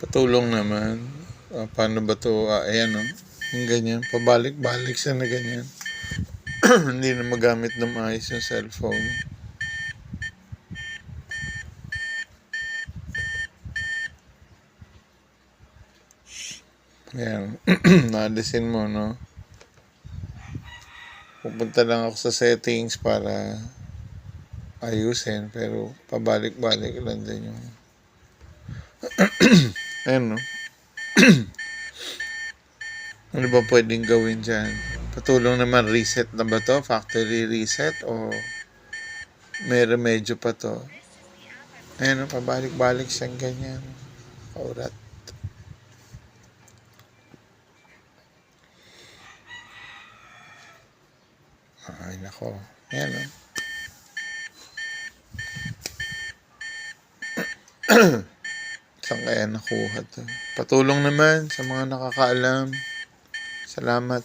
Patulong naman. Paano ba to? Ayan o. Yung ganyan. Pabalik-balik siya na ganyan. Hindi na magamit ng maayos yung cellphone. Ayan. Naalisin mo, no? Pupunta lang ako sa settings para ayusin. Pero pabalik-balik lang din yung... Ayan, no? Ano ba pwedeng gawin dyan? Patulong naman, reset na ba to? Factory reset? O may remedyo pa to? Ayan, no? Pabalik-balik siyang ganyan. Kaurat. Ay, nako. Ayan, no? Saan kaya nakuha to? Patulong naman sa mga nakakaalam. Salamat.